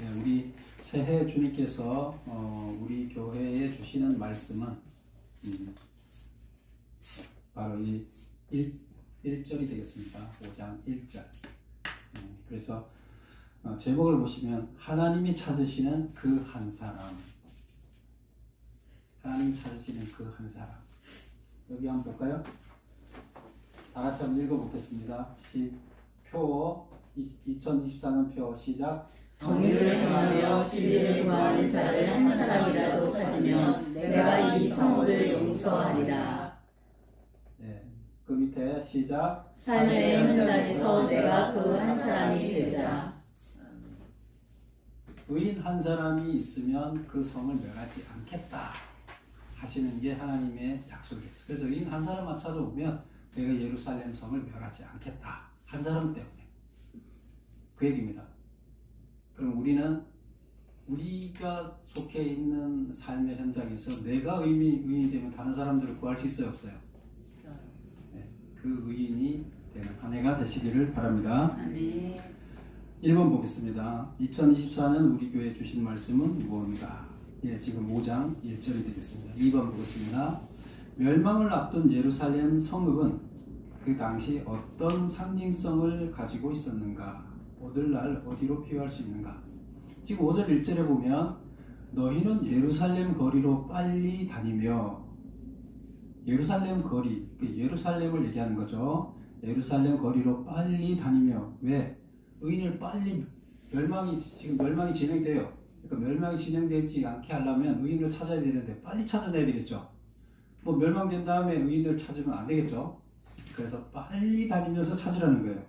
네, 우리 새해 주님께서 우리 교회에 주시는 말씀은 바로 이 1절이 되겠습니다. 5장 1절. 그래서 제목을 보시면 하나님이 찾으시는 그 한 사람. 하나님이 찾으시는 그 한 사람. 여기 한번 볼까요? 다 같이 한번 읽어보겠습니다. 표 2024년 표 시작. 정의를 행하며 진리를 구하는 자를 한 사람이라도 찾으면 내가 이 성읍을 용서하리라. 네, 그 밑에 시작. 삶의 현장에서 내가 그 한 사람이 되자. 의인 한 사람이 있으면 그 성을 멸하지 않겠다 하시는 게 하나님의 약속이었어요. 그래서 의인 한 사람만 찾아오면 내가 예루살렘 성을 멸하지 않겠다. 한 사람 때문에. 그 얘기입니다. 그럼 우리는 우리가 속해 있는 삶의 현장에서 내가 의인이 되면 다른 사람들을 구할 수 있어요, 없어요? 네, 그 의인이 되는 한 해가 되시기를 바랍니다. 아멘. 1번 보겠습니다. 2024년 우리 교회에 주신 말씀은 무엇인가? 예, 지금 5장 1절이 되겠습니다. 2번 보겠습니다. 멸망을 앞둔 예루살렘 성읍은 그 당시 어떤 상징성을 가지고 있었는가? 오늘날 어디로 피할 수 있는가? 지금 5절 1절에 보면 너희는 예루살렘 거리로 빨리 다니며, 예루살렘 거리, 예루살렘을 얘기하는 거죠. 예루살렘 거리로 빨리 다니며. 왜? 의인을 빨리 지금 멸망이 진행돼요. 그러니까 멸망이 진행되지 않게 하려면 의인을 찾아야 되는데 빨리 찾아내야 되겠죠. 뭐 멸망된 다음에 의인을 찾으면 안 되겠죠. 그래서 빨리 다니면서 찾으라는 거예요.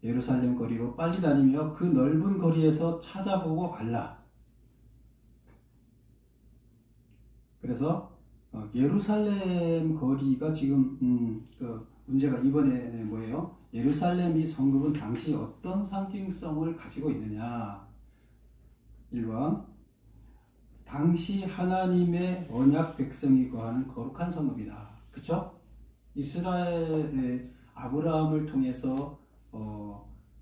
예루살렘 거리로 빨리 다니며 그 넓은 거리에서 찾아보고 알라. 그래서 예루살렘 거리가 지금 그 문제가 이번에 뭐예요? 예루살렘 이 성읍은 당시 어떤 상징성을 가지고 있느냐? 1번, 당시 하나님의 언약 백성이 거하는 거룩한 성읍이다. 그쵸? 이스라엘의 아브라함을 통해서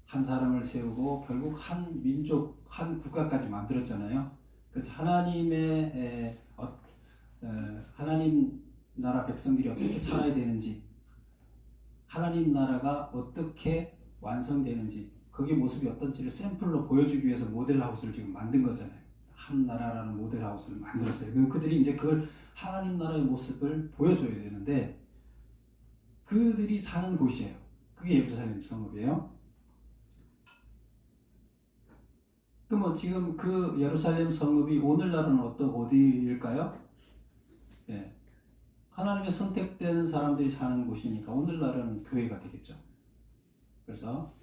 한 사람을 세우고 결국 한 민족, 한 국가까지 만들었잖아요. 그래서 하나님 나라 백성들이 어떻게 살아야 되는지, 하나님 나라가 어떻게 완성되는지, 거기 모습이 어떤지를 샘플로 보여주기 위해서 모델하우스를 지금 만든 거잖아요. 한 나라라는 모델하우스를 만들었어요. 그럼 그들이 이제 그걸 하나님 나라의 모습을 보여줘야 되는데 그들이 사는 곳이에요. 그게 예루살렘 성읍이에요. 그럼 지금 그 예루살렘 성읍이 오늘날은 어디일까요? 예. 하나님의 선택된 사람들이 사는 곳이니까 오늘날은 교회가 되겠죠. 그래서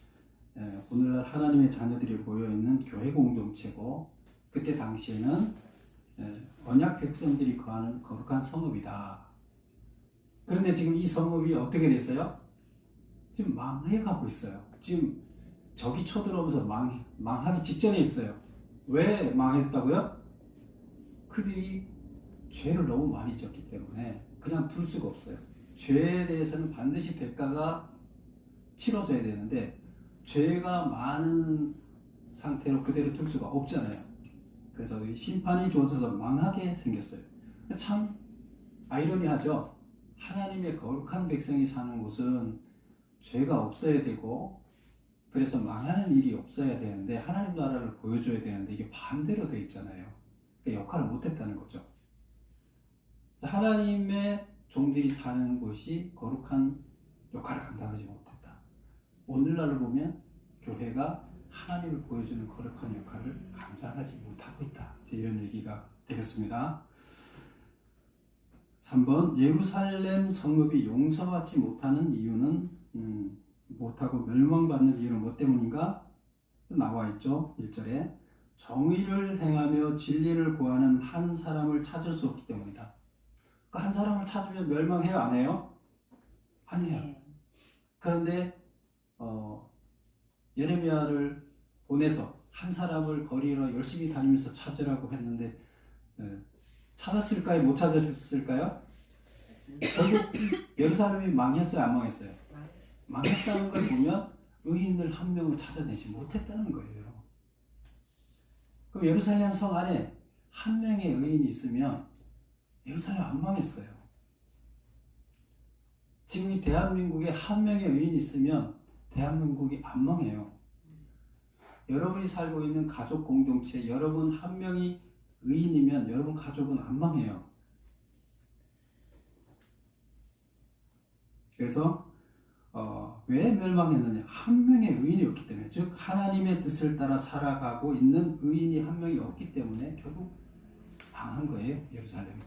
오늘날 하나님의 자녀들이 모여있는 교회 공동체고, 그때 당시에는 언약 백성들이 거하는 거룩한 성읍이다. 그런데 지금 이 성읍이 어떻게 됐어요? 지금 망해가고 있어요. 지금 적이 쳐들어오면서 망하기 직전에 있어요. 왜 망했다고요? 그들이 죄를 너무 많이 졌기 때문에 그냥 둘 수가 없어요. 죄에 대해서는 반드시 대가가 치러져야 되는데 죄가 많은 상태로 그대로 둘 수가 없잖아요. 그래서 심판이 주어져서 망하게 생겼어요. 참 아이러니하죠. 하나님의 거룩한 백성이 사는 곳은 죄가 없어야 되고, 그래서 망하는 일이 없어야 되는데 하나님 나라를 보여줘야 되는데 이게 반대로 되어 있잖아요. 그러니까 역할을 못했다는 거죠. 하나님의 종들이 사는 곳이 거룩한 역할을 감당하지 못했다. 오늘날로 보면 교회가 하나님을 보여주는 거룩한 역할을 감당하지 못하고 있다. 이런 얘기가 되겠습니다. 3번, 예루살렘 성읍이 용서받지 못하는 이유는 못하고 멸망받는 이유는 뭐 때문인가? 나와 있죠. 1절에 정의를 행하며 진리를 구하는 한 사람을 찾을 수 없기 때문이다. 그러니까 한 사람을 찾으면 멸망해요, 안 해요? 아니에요. 그런데 예레미야를 보내서 한 사람을 거리로 열심히 다니면서 찾으라고 했는데 찾았을까요? 못 찾았을까요? 결국 예루살렘이 망했어요, 안 망했어요? 망했다는 걸 보면 의인을 한 명을 찾아내지 못했다는 거예요. 그럼 예루살렘 성 안에 한 명의 의인이 있으면 예루살렘 안 망했어요. 지금 이 대한민국에 한 명의 의인이 있으면 대한민국이 안 망해요. 여러분이 살고 있는 가족 공동체, 여러분 한 명이 의인이면 여러분 가족은 안 망해요. 그래서 왜 멸망했느냐? 한 명의 의인이 없기 때문에, 즉 하나님의 뜻을 따라 살아가고 있는 의인이 한 명이 없기 때문에 결국 망한 거예요. 예루살렘.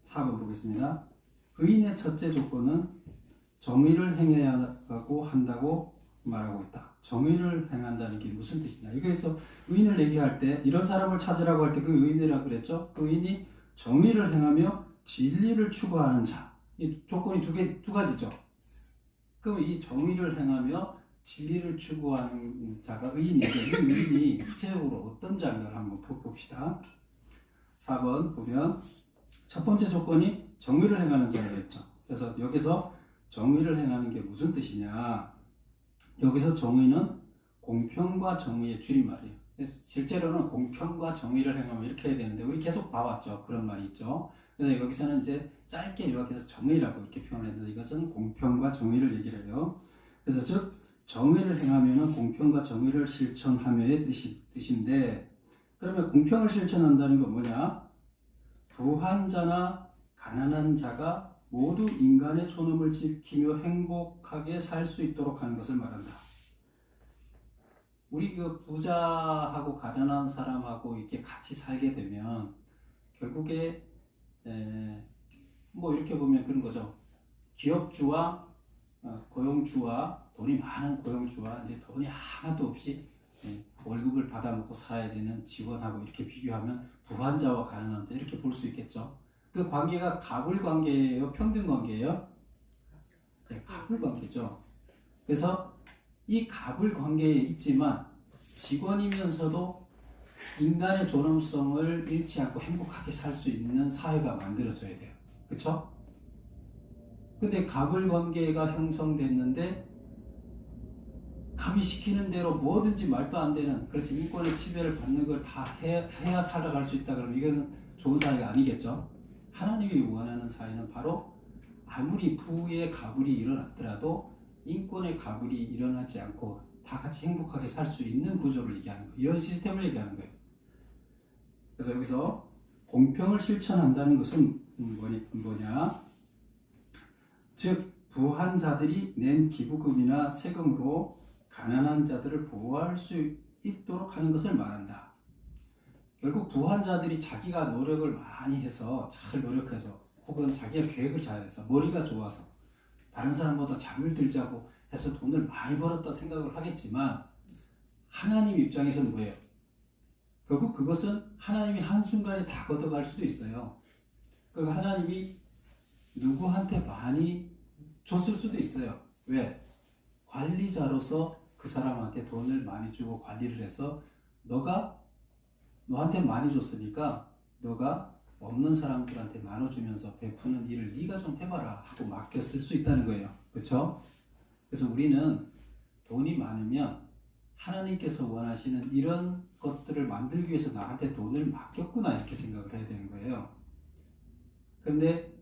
4번 보겠습니다. 의인의 첫째 조건은 정의를 행해야 하고 한다고 말하고 있다. 정의를 행한다는 게 무슨 뜻이냐? 여기서 의인을 얘기할 때 이런 사람을 찾으라고 할 때 그 의인이라고 그랬죠. 그 의인이 정의를 행하며 진리를 추구하는 자. 이 조건이 두 가지죠. 그럼 이 정의를 행하며 진리를 추구하는 자가 의인이죠. 이 의인이 구체적으로 어떤 자인가를 한번 봅시다. 4번 보면 첫 번째 조건이 정의를 행하는 자라고 했죠. 그래서 여기서 정의를 행하는 게 무슨 뜻이냐? 여기서 정의는 공평과 정의의 줄임말이에요. 그래서 실제로는 공평과 정의를 행하면 이렇게 해야 되는데 우리 계속 봐왔죠. 그런 말이 있죠. 그래서 여기서는 이제 짧게 요약해서 정의라고 이렇게 표현했는데 이것은 공평과 정의를 얘기를 해요. 그래서 즉 정의를 행하면은 공평과 정의를 실천하며의 뜻인데 그러면 공평을 실천한다는 건 뭐냐? 부한 자나 가난한 자가 모두 인간의 존엄을 지키며 행복하게 살 수 있도록 하는 것을 말한다. 우리 그 부자하고 가난한 사람하고 이렇게 같이 살게 되면 결국에 뭐 이렇게 보면 그런 거죠. 기업주와 고용주와 돈이 많은 고용주와 이제 돈이 하나도 없이 월급을 받아먹고 살아야 되는 직원하고 이렇게 비교하면 부한 자와 가난한 자 이렇게 볼 수 있겠죠. 그 관계가 갑을 관계예요? 평등 관계예요? 네, 갑을 관계죠. 그래서 이 갑을 관계에 있지만 직원이면서도 인간의 존엄성을 잃지 않고 행복하게 살 수 있는 사회가 만들어져야 돼요. 그렇죠? 근데 갑을 관계가 형성됐는데 갑이 시키는 대로 뭐든지 말도 안 되는 그래서 인권의 지배를 받는 걸 다 해야 살아갈 수 있다 그러면 이거는 좋은 사회가 아니겠죠. 하나님이 원하는 사회는 바로 아무리 부의 가불이 일어났더라도 인권의 가불이 일어나지 않고 다 같이 행복하게 살 수 있는 구조를 얘기하는 거예요. 이런 시스템을 얘기하는 거예요. 그래서 여기서 공평을 실천한다는 것은 뭐냐? 즉 부한 자들이 낸 기부금이나 세금으로 가난한 자들을 보호할 수 있도록 하는 것을 말한다. 결국 부한 자들이 자기가 노력을 많이 해서 잘 노력해서 혹은 자기가 계획을 잘해서 머리가 좋아서 다른 사람보다 잠을 들자고 해서 돈을 많이 벌었다 생각을 하겠지만 하나님 입장에서는 뭐예요? 결국 그것은 하나님이 한순간에 다 걷어갈 수도 있어요. 그리고 하나님이 누구한테 많이 줬을 수도 있어요. 왜? 관리자로서 그 사람한테 돈을 많이 주고 관리를 해서 너한테 많이 줬으니까 너가 없는 사람들한테 나눠주면서 베푸는 일을 네가 좀 해봐라 하고 맡겼을 수 있다는 거예요. 그렇죠? 그래서 우리는 돈이 많으면 하나님께서 원하시는 이런 것들을 만들기 위해서 나한테 돈을 맡겼구나 이렇게 생각을 해야 되는 거예요. 그런데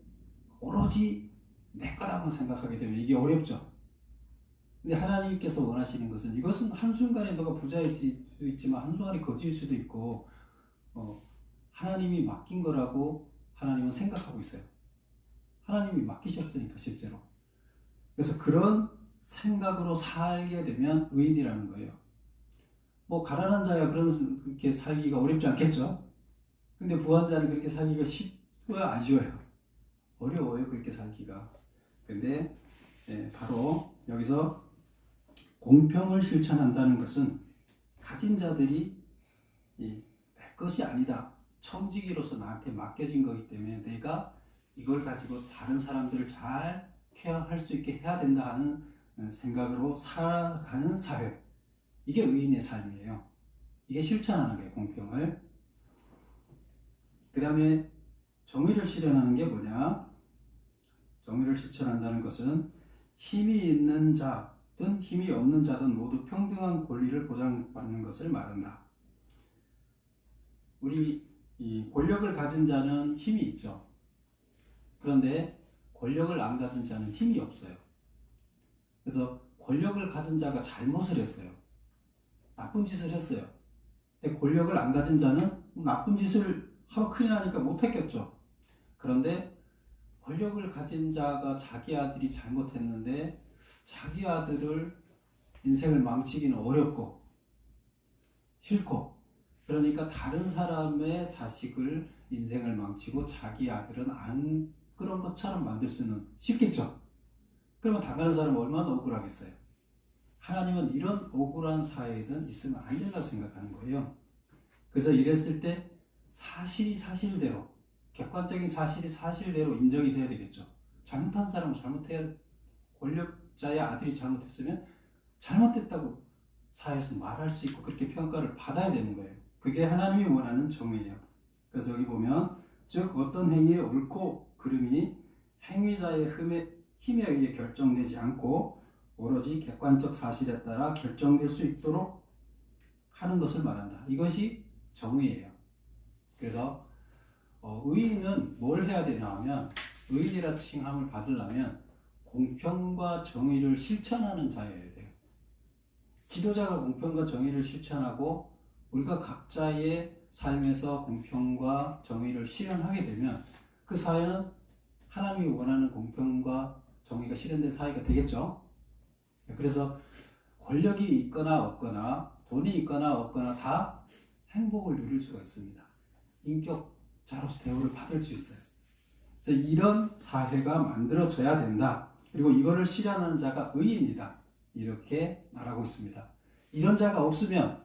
오로지 내 거라고 생각하게 되면 이게 어렵죠. 근데 하나님께서 원하시는 것은 이것은 한순간에 너가 부자일 수도 있지만 한순간에 거지일 수도 있고 하나님이 맡긴 거라고 하나님은 생각하고 있어요. 하나님이 맡기셨으니까 실제로. 그래서 그런 생각으로 살게 되면 의인이라는 거예요. 뭐 가난한 자야 그렇게 살기가 어렵지 않겠죠. 근데 부한 자는 그렇게 살기가 쉽고요, 안 쉬워요. 어려워요 그렇게 살기가. 근데 바로 여기서 공평을 실천한다는 것은 가진 자들이 내 것이 아니다. 청지기로서 나한테 맡겨진 거기 때문에 내가 이걸 가지고 다른 사람들을 잘 케어할 수 있게 해야 된다 하는 생각으로 살아가는 사회. 이게 의인의 삶이에요. 이게 실천하는 거예요, 공평을. 그 다음에 정의를 실현하는 게 뭐냐? 정의를 실천한다는 것은 힘이 있는 자든 힘이 없는 자든 모두 평등한 권리를 보장받는 것을 말한다. 우리 이 권력을 가진 자는 힘이 있죠. 그런데 권력을 안 가진 자는 힘이 없어요. 그래서 권력을 가진 자가 잘못을 했어요. 나쁜 짓을 했어요. 근데 권력을 안 가진 자는 나쁜 짓을 하루 큰일 나니까 못했겠죠. 그런데 권력을 가진 자가 자기 아들이 잘못했는데 자기 아들을 인생을 망치기는 어렵고 싫고, 그러니까 다른 사람의 자식을 인생을 망치고 자기 아들은 안 그런 것처럼 만들 수는 쉽겠죠. 그러면 당하는 사람은 얼마나 억울하겠어요. 하나님은 이런 억울한 사회에는 있으면 안 된다고 생각하는 거예요. 그래서 이랬을 때 사실이 사실대로, 객관적인 사실이 사실대로 인정이 돼야 되겠죠. 잘못한 사람은 잘못해야, 권력자의 아들이 잘못했으면 잘못됐다고 사회에서 말할 수 있고 그렇게 평가를 받아야 되는 거예요. 그게 하나님이 원하는 정의예요. 그래서 여기 보면 즉 어떤 행위의 옳고 그름이 행위자의 힘에 의해 결정되지 않고 오로지 객관적 사실에 따라 결정될 수 있도록 하는 것을 말한다. 이것이 정의예요. 그래서 의인은 뭘 해야 되냐 하면, 의인이라 칭함을 받으려면 공평과 정의를 실천하는 자여야 돼요. 지도자가 공평과 정의를 실천하고 우리가 각자의 삶에서 공평과 정의를 실현하게 되면 그 사회는 하나님이 원하는 공평과 정의가 실현된 사회가 되겠죠. 그래서 권력이 있거나 없거나 돈이 있거나 없거나 다 행복을 누릴 수가 있습니다. 인격자로서 대우를 받을 수 있어요. 그래서 이런 사회가 만들어져야 된다. 그리고 이거를 실현하는 자가 의인이다. 이렇게 말하고 있습니다. 이런 자가 없으면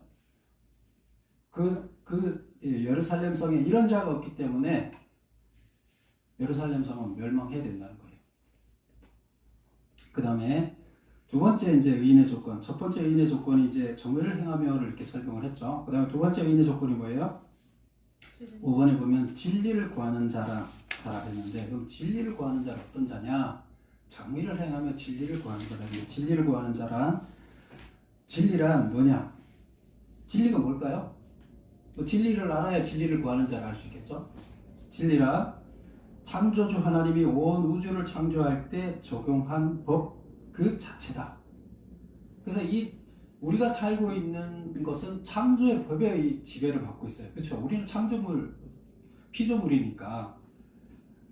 예루살렘 성에 이런 자가 없기 때문에 예루살렘 성은 멸망해야 된다는 거예요. 그 다음에 두 번째 이제 의인의 조건, 첫 번째 의인의 조건이 이제 정의를 행하며를 이렇게 설명을 했죠. 그 다음에 두 번째 의인의 조건이 뭐예요? 5번에 보면 진리를 구하는 자라 했는데, 그럼 진리를 구하는 자는 어떤 자냐? 정의를 행하며 진리를 구하는 자다. 진리를 구하는 자란, 진리란 뭐냐? 진리가 뭘까요? 진리를 알아야 진리를 구하는 자를 알 수 있겠죠? 진리란 창조주 하나님이 온 우주를 창조할 때 적용한 법 그 자체다. 그래서 우리가 살고 있는 것은 창조의 법의 지배를 받고 있어요. 그렇죠? 우리는 창조물, 피조물이니까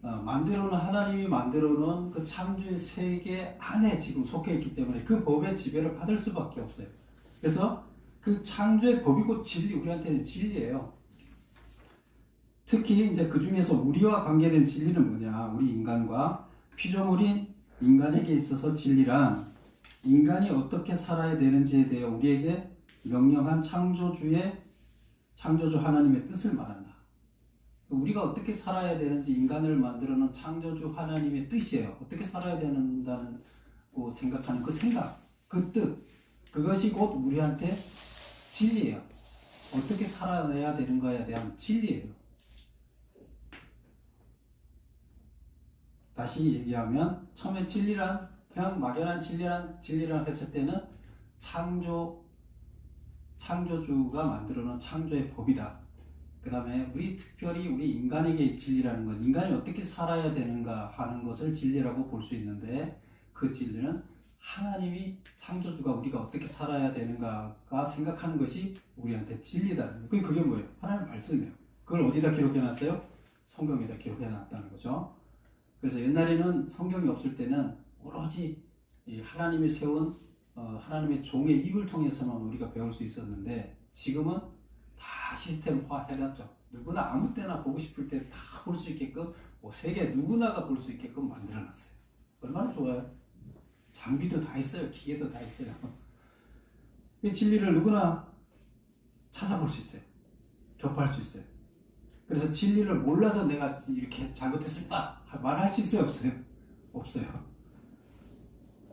하나님이 만들어 놓은 그 창조의 세계 안에 지금 속해 있기 때문에 그 법의 지배를 받을 수밖에 없어요. 그래서 그 창조의 법이고 진리, 우리한테는 진리예요. 특히 이제 그 중에서 우리와 관계된 진리는 뭐냐? 우리 인간과 피조물인 인간에게 있어서 진리란 인간이 어떻게 살아야 되는지에 대해 우리에게 명령한 창조주 하나님의 뜻을 말한다. 우리가 어떻게 살아야 되는지 인간을 만들어 놓은 창조주 하나님의 뜻이에요. 어떻게 살아야 된다고 생각하는 그 생각, 그 뜻, 그것이 곧 우리한테 진리예요. 어떻게 살아내야 되는가에 대한 진리예요. 다시 얘기하면 처음에 진리란 그냥 막연한 진리란 했을 때는 창조주가 만들어 놓은 창조의 법이다. 그 다음에 특별히 우리 인간에게 진리라는 건 인간이 어떻게 살아야 되는가 하는 것을 진리라고 볼 수 있는데, 그 진리는 하나님이 창조주가 우리가 어떻게 살아야 되는가가 생각하는 것이 우리한테 진리다. 그게 뭐예요? 하나님 말씀이에요. 그걸 어디다 기록해놨어요? 성경에다 기록해놨다는 거죠. 그래서 옛날에는 성경이 없을 때는 오로지 하나님이 세운 하나님의 종의 입을 통해서만 우리가 배울 수 있었는데, 지금은 다 시스템화 해놨죠. 누구나 아무 때나 보고 싶을 때 다 볼 수 있게끔, 세계 누구나가 볼 수 있게끔 만들어놨어요. 얼마나 좋아요. 장비도 다 있어요. 기계도 다 있어요. 이 진리를 누구나 찾아볼 수 있어요. 접할 수 있어요. 그래서 진리를 몰라서 내가 이렇게 잘못했을까 말할 수 있어요? 없어요? 없어요.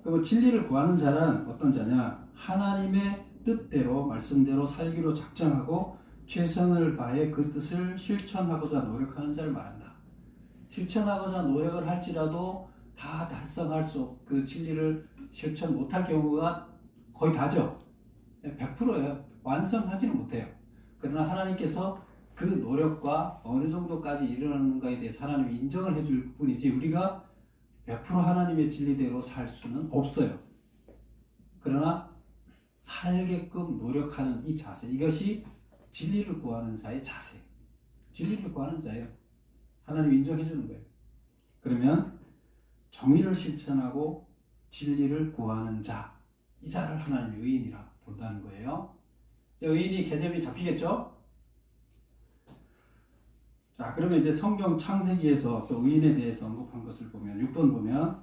그리고 진리를 구하는 자는 어떤 자냐? 하나님의 뜻대로 말씀대로 살기로 작정하고 최선을 다해 그 뜻을 실천하고자 노력하는 자를 말한다. 실천하고자 노력을 할지라도 다 달성할 수 그 진리를 실천 못할 경우가 거의 다죠. 100%예요. 완성하지는 못해요. 그러나 하나님께서 그 노력과 어느 정도까지 이르는가에 대해서 하나님이 인정을 해줄 뿐이지 우리가 100% 하나님의 진리대로 살 수는 없어요. 그러나 살게끔 노력하는 이 자세, 이것이 진리를 구하는 자의 자세. 진리를 구하는 자예요. 하나님 인정해 주는 거예요. 그러면 정의를 실천하고 진리를 구하는 자, 이 자를 하나님의 의인이라 본다는 거예요. 의인이 개념이 잡히겠죠? 자, 그러면 이제 성경 창세기에서 또 의인에 대해서 언급한 것을 보면 6번 보면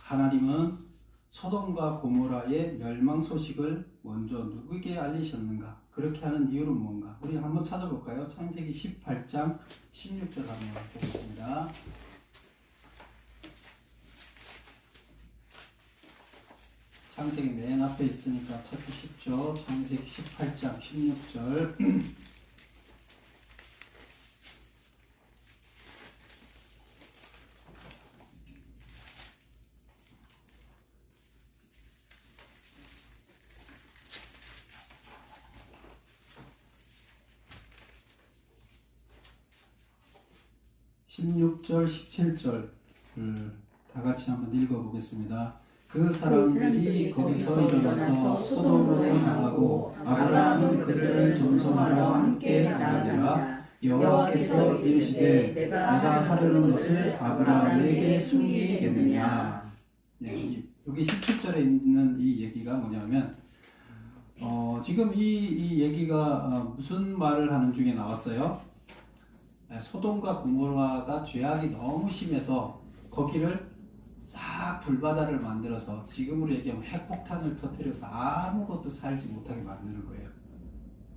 하나님은 소돔과 고모라의 멸망 소식을 먼저 누구에게 알리셨는가? 그렇게 하는 이유는 뭔가? 우리 한번 찾아볼까요? 창세기 18장 16절 한번 보겠습니다. 창세기 맨 앞에 있으니까 찾기 쉽죠? 창세기 18장 16절 16절, 17절 다 같이 한번 읽어보겠습니다. 그 사람들이 거기서 일어나서 소돔으로 향하고 아브라함은 그들을 전송하러 함께 나가니라. 여호와께서 이르시되 내가 하려는 것을 아브라함에게 숨기겠느냐. 네, 여기 17절에 있는 이 얘기가 뭐냐면 지금 이 얘기가 무슨 말을 하는 중에 나왔어요? 소돔과 고모라가 죄악이 너무 심해서 거기를 싹 불바다를 만들어서 지금으로 얘기하면 핵폭탄을 터뜨려서 아무것도 살지 못하게 만드는 거예요.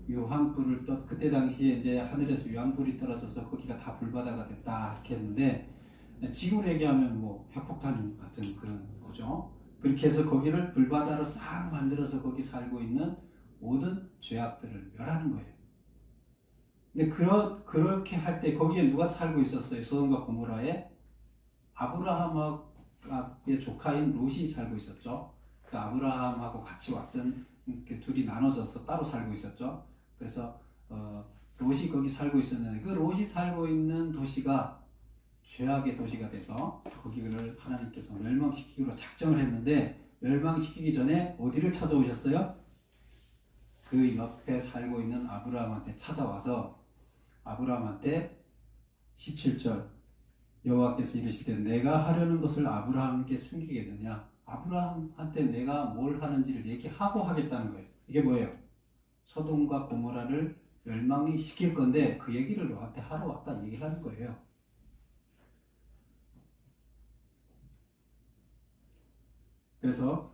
유황불을 그때 당시에 이제 하늘에서 유황불이 떨어져서 거기가 다 불바다가 됐다 이렇게 했는데 지금으로 얘기하면 뭐 핵폭탄 같은 그런 거죠. 그렇게 해서 거기를 불바다로 싹 만들어서 거기 살고 있는 모든 죄악들을 멸하는 거예요. 근데 그렇게 할 때 거기에 누가 살고 있었어요? 소돔과 고모라에 아브라함의 조카인 롯이 살고 있었죠. 그 아브라함하고 같이 왔던 둘이 나눠져서 따로 살고 있었죠. 그래서 롯이 거기 살고 있었는데 그 롯이 살고 있는 도시가 죄악의 도시가 돼서 거기를 하나님께서 멸망시키기로 작정을 했는데 멸망시키기 전에 어디를 찾아오셨어요? 그 옆에 살고 있는 아브라함한테 찾아와서 아브라함한테 17절 여호와께서 이르시되 내가 하려는 것을 아브라함께 숨기겠느냐. 아브라함한테 내가 뭘 하는지를 얘기하고 하겠다는 거예요. 이게 뭐예요? 소돔과 고모라를 멸망시킬 건데 그 얘기를 너한테 하러 왔다 얘기를 하는 거예요. 그래서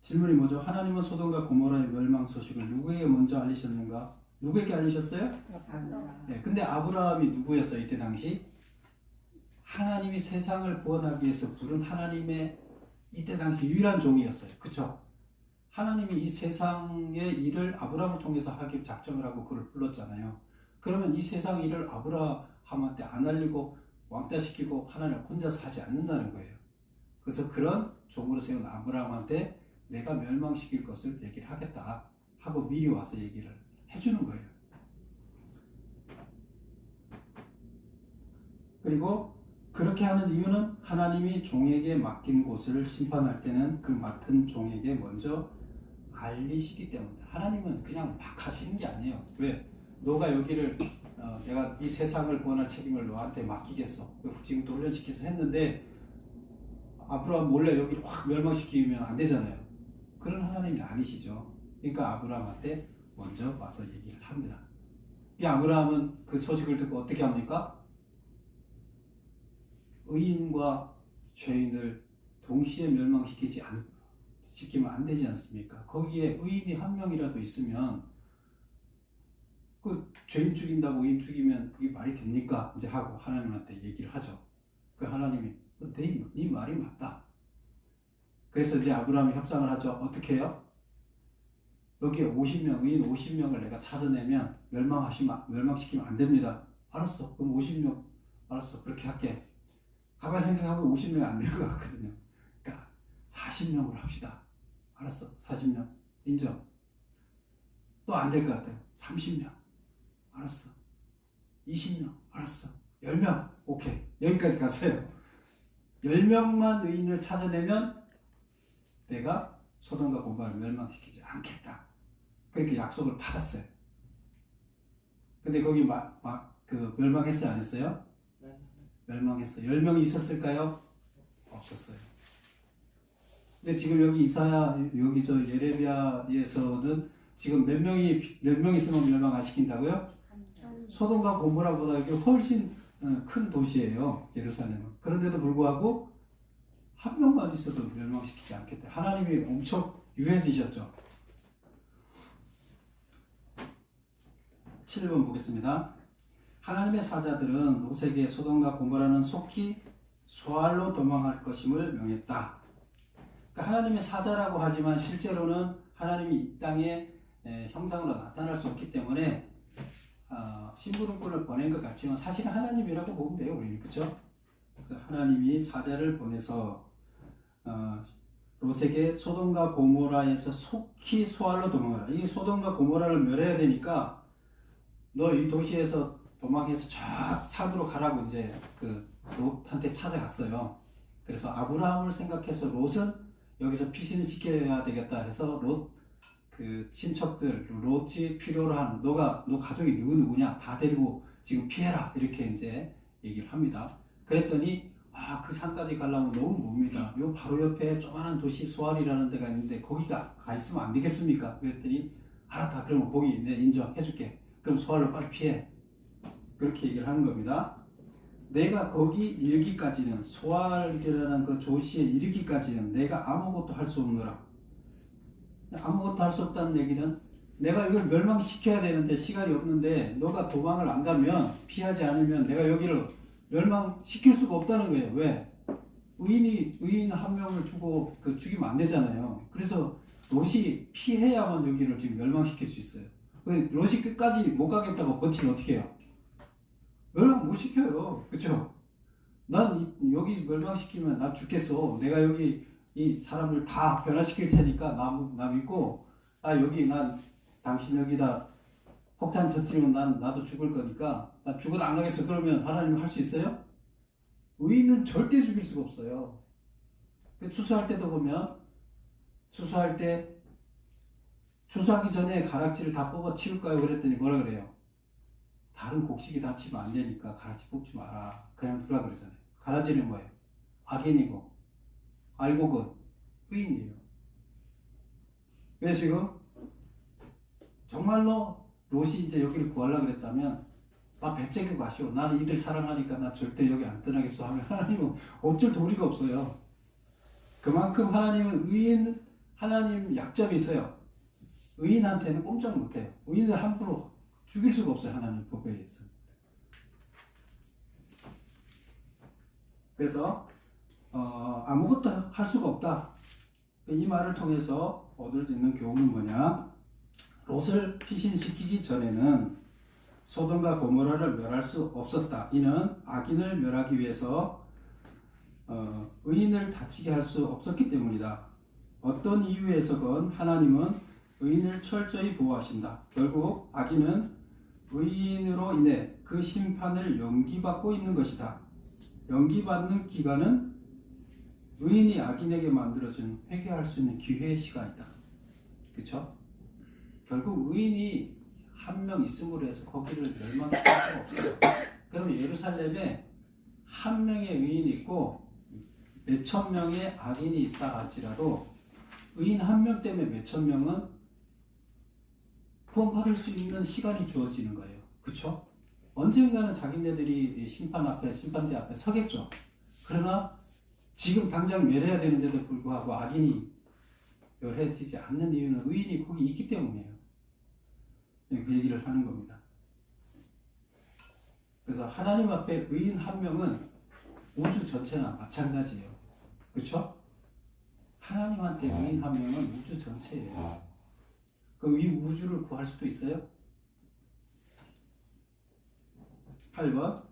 질문이 뭐죠? 하나님은 소돔과 고모라의 멸망 소식을 누구에게 먼저 알리셨는가? 누구에게 알리셨어요? 네, 근데 아브라함이 누구였어요? 이때 당시? 하나님이 세상을 구원하기 위해서 부른 하나님의 이때 당시 유일한 종이었어요. 그쵸? 하나님이 이 세상의 일을 아브라함을 통해서 하기 작정을 하고 그를 불렀잖아요. 그러면 이 세상 일을 아브라함한테 안 알리고 왕따시키고 하나님을 혼자서 하지 않는다는 거예요. 그래서 그런 종으로 세운 아브라함한테 내가 멸망시킬 것을 얘기를 하겠다 하고 미리 와서 얘기를 해주는 거예요. 그리고 그렇게 하는 이유는 하나님이 종에게 맡긴 곳을 심판할 때는 그 맡은 종에게 먼저 알리시기 때문입니다. 하나님은 그냥 막 하시는 게 아니에요. 왜? 너가 여기를 내가 이 세상을 구원할 책임을 너한테 맡기겠어. 지금부터 훈련시켜서 했는데 아브라함 몰래 여기를 확 멸망시키면 안 되잖아요. 그런 하나님이 아니시죠. 그러니까 아브라함한테 먼저 와서 얘기를 합니다. 이 아브라함은 그 소식을 듣고 어떻게 합니까? 의인과 죄인을 동시에 멸망시키면 안 되지 않습니까? 거기에 의인이 한 명이라도 있으면 그 죄인 죽인다고 의인 죽이면 그게 말이 됩니까? 이제 하고 하나님한테 얘기를 하죠. 그 하나님이 네 말이 맞다. 그래서 이제 아브라함이 협상을 하죠. 어떻게 해요? 여기에 50명, 의인 50명을 내가 찾아내면 멸망시키면 안 됩니다. 알았어. 그럼 50명, 알았어. 그렇게 할게. 가만히 생각하면 50명이 안 될 것 같거든요. 그러니까 40명으로 합시다. 알았어. 40명. 인정. 또 안 될 것 같아요. 30명. 알았어. 20명, 알았어. 10명, 오케이. 여기까지 갔어요. 10명만 의인을 찾아내면 내가 소돔과 고모라를 멸망시키지 않겠다. 그렇게 약속을 받았어요. 근데 거기 멸망했어요, 안 했어요? 멸망했어요. 10명이 있었을까요? 없었어요. 근데 지금 여기 여기 예레미야에서는 지금 몇 명 있으면 멸망 안 시킨다고요? 소돔과 고모라보다 이게 훨씬 큰 도시예요, 예루살렘은. 그런데도 불구하고 한 명만 있어도 멸망시키지 않겠다. 하나님이 엄청 유해지셨죠. 7번 보겠습니다. 하나님의 사자들은 롯에게 소돔과 고모라는 속히 소알로 도망할 것임을 명했다. 그러니까 하나님의 사자라고 하지만 실제로는 하나님이 이 땅에 형상으로 나타날 수 없기 때문에 심부름꾼을 보낸 것 같지만 사실은 하나님이라고 보면 돼요, 우리는. 그렇죠? 그래서 하나님이 사자를 보내서 롯에게 소돔과 고모라에서 속히 소알로 도망하라. 이 소돔과 고모라를 멸해야 되니까 너 이 도시에서 도망해서 저 산으로 가라고 이제 그 롯한테 찾아갔어요. 그래서 아브라함을 생각해서 롯은 여기서 피신을 시켜야 되겠다 해서 롯 그 친척들 롯이 필요로 하는 너 가족이 누구냐 다 데리고 지금 피해라 이렇게 이제 얘기를 합니다. 그랬더니 그 산까지 가려면 너무 멉니다. 요 바로 옆에 조그마한 도시 소알이라는 데가 있는데 거기가 가 있으면 안 되겠습니까? 그랬더니 알았다. 그러면 거기 내 인정해줄게. 그럼 소알로 빨리 피해. 그렇게 얘기를 하는 겁니다. 내가 거기 이르기까지는 소알이라는 그 도시에 이르기까지는 내가 아무것도 할 수 없노라. 아무것도 할 수 없다는 얘기는 내가 이걸 멸망시켜야 되는데 시간이 없는데 너가 도망을 안 가면 피하지 않으면 내가 여기를 멸망시킬 수가 없다는 거예요. 왜? 의인 한 명을 두고 죽이면 안 되잖아요. 그래서 롯이 피해야만 여기를 지금 멸망시킬 수 있어요. 롯이 끝까지 못 가겠다고 버티면 어떻게 해요? 멸망 못 시켜요. 그쵸? 난 여기 멸망시키면 나 죽겠어. 내가 여기 이 사람을 다 변화시킬 테니까 나 믿고 난 당신 여기다 폭탄 터뜨리면 나도 죽을 거니까 나 죽어도 안 가겠어. 그러면 하나님은 할 수 있어요? 의인은 절대 죽일 수가 없어요. 추수할 때도 보면 추수하기 전에 가락지를 다 뽑아 치울까요? 그랬더니 뭐라 그래요? 다른 곡식이 다치면 안 되니까 가락지 뽑지 마라. 그냥 두라 그러잖아요. 가라지는 뭐예요? 악인이고 알곡은 의인이에요. 그래서 지금 정말로 롯이 이제 여기를 구하려고 그랬다면 나 배째고 가시오. 나는 이들 사랑하니까 나 절대 여기 안 떠나겠어 하면 하나님은 어쩔 도리가 없어요. 그만큼 하나님은 하나님 약점이 있어요. 의인한테는 꼼짝 못해요. 의인을 함부로 죽일 수가 없어요. 하나님 법에 의해서. 그래서 아무것도 할 수가 없다. 이 말을 통해서 얻을 수 있는 교훈은 뭐냐? 롯을 피신시키기 전에는 소돔과 고모라를 멸할 수 없었다. 이는 악인을 멸하기 위해서 의인을 다치게 할 수 없었기 때문이다. 어떤 이유에서건 하나님은 의인을 철저히 보호하신다. 결국 악인은 의인으로 인해 그 심판을 연기받고 있는 것이다. 연기받는 기간은 의인이 악인에게 만들어준 회개할 수 있는 기회의 시간이다. 그렇죠? 결국 의인이 한 명 있음으로 해서 거기를 멸망시킬 수가 없어요. 그럼 예루살렘에 한 명의 의인이 있고 몇천 명의 악인이 있다 할지라도 의인 한 명 때문에 몇천 명은 구원받을 수 있는 시간이 주어지는 거예요. 그렇죠? 언젠가는 자기네들이 심판대 앞에 서겠죠. 그러나 지금 당장 멸해야 되는데도 불구하고 악인이 멸해지지 않는 이유는 의인이 거기 있기 때문이에요. 그 얘기를 하는 겁니다. 그래서 하나님 앞에 의인 한 명은 우주 전체나 마찬가지예요. 그렇죠? 하나님한테 의인 한 명은 우주 전체예요. 그 이 우주를 구할 수도 있어요? 8번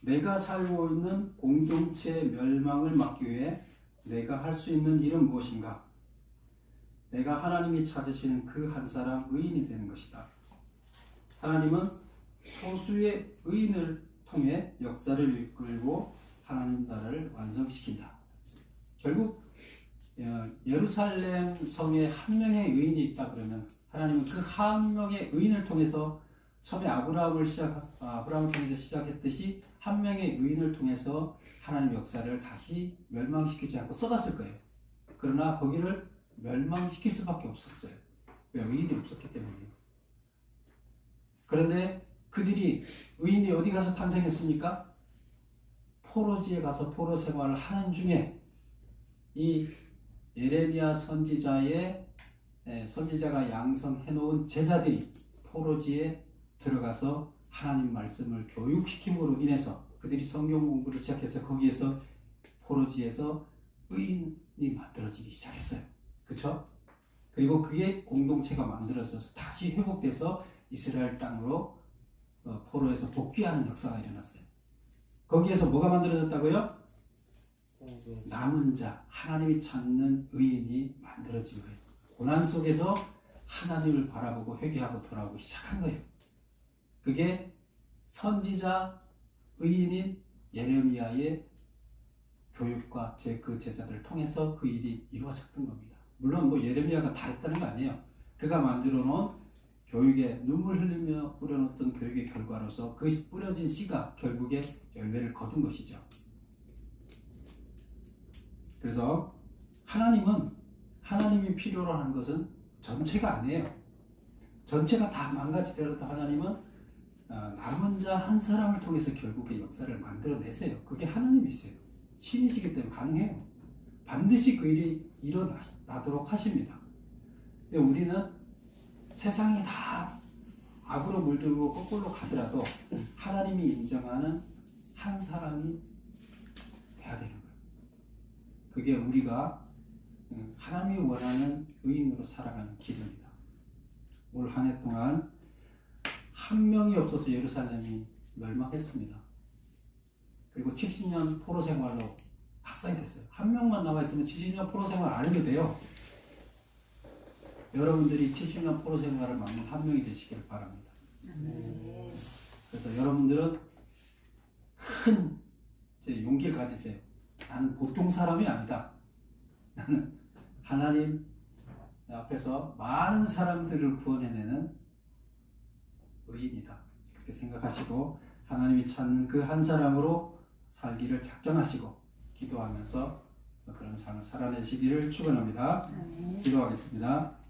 내가 살고 있는 공동체의 멸망을 막기 위해 내가 할 수 있는 일은 무엇인가? 내가 하나님이 찾으시는 그 한 사람 의인이 되는 것이다. 하나님은 소수의 의인을 통해 역사를 이끌고 하나님 나라를 완성시킨다. 결국 예루살렘 성에 한 명의 의인이 있다 그러면 하나님은 그 한 명의 의인을 통해서 처음에 아브라함을 통해서 시작했듯이 한 명의 의인을 통해서 하나님 역사를 다시 멸망시키지 않고 써갔을 거예요. 그러나 거기를 멸망시킬 수밖에 없었어요. 왜? 의인이 없었기 때문이에요. 그런데 그들이 의인이 어디 가서 탄생했습니까? 포로지에 가서 포로 생활을 하는 중에 이 예레미야 선지자가 양성해 놓은 제자들이 포로지에 들어가서 하나님 말씀을 교육시킴으로 인해서 그들이 성경 공부를 시작해서 거기에서 포로지에서 의인이 만들어지기 시작했어요. 그렇죠? 그리고 그게 공동체가 만들어져서 다시 회복돼서 이스라엘 땅으로 포로에서 복귀하는 역사가 일어났어요. 거기에서 뭐가 만들어졌다고요? 남은 자, 하나님이 찾는 의인이 만들어진 거예요. 고난 속에서 하나님을 바라보고 회개하고 돌아오기 시작한 거예요. 그게 선지자 의인인 예레미야의 교육과 그 제자들을 통해서 그 일이 이루어졌던 겁니다. 물론 뭐 예레미야가 다 했다는 거 아니에요. 그가 만들어 놓은 교육에 눈물 흘리며 뿌려놓던 교육의 결과로서 그 뿌려진 씨가 결국에 열매를 거둔 것이죠. 그래서 하나님이 필요로 하는 것은 전체가 아니에요. 전체가 다 망가지더라도 하나님은 남은 자 한 사람을 통해서 결국에 역사를 만들어내세요. 그게 하나님이세요. 신이시기 때문에 가능해요. 반드시 그 일이 일어나도록 하십니다. 근데 우리는 세상이 다 악으로 물들고 거꾸로 가더라도 하나님이 인정하는 한 사람이 돼야 되는 거예요. 그게 우리가 하나님이 원하는 의인으로 살아가는 길입니다. 올 한 해 동안 한 명이 없어서 예루살렘이 멸망했습니다. 그리고 70년 포로 생활로 갓살이 됐어요. 한 명만 남아있으면 70년 포로 생활 안 해도 돼요. 여러분들이 70년 포로 생활을 막는 한 명이 되시길 바랍니다. 그래서 여러분들은 큰 용기를 가지세요. 나는 보통 사람이 아니다. 나는 하나님 앞에서 많은 사람들을 구원해내는 의인이다. 그렇게 생각하시고 하나님이 찾는 그 한 사람으로 살기를 작정하시고 기도하면서 그런 삶을 살아내시기를 축원합니다. 기도하겠습니다.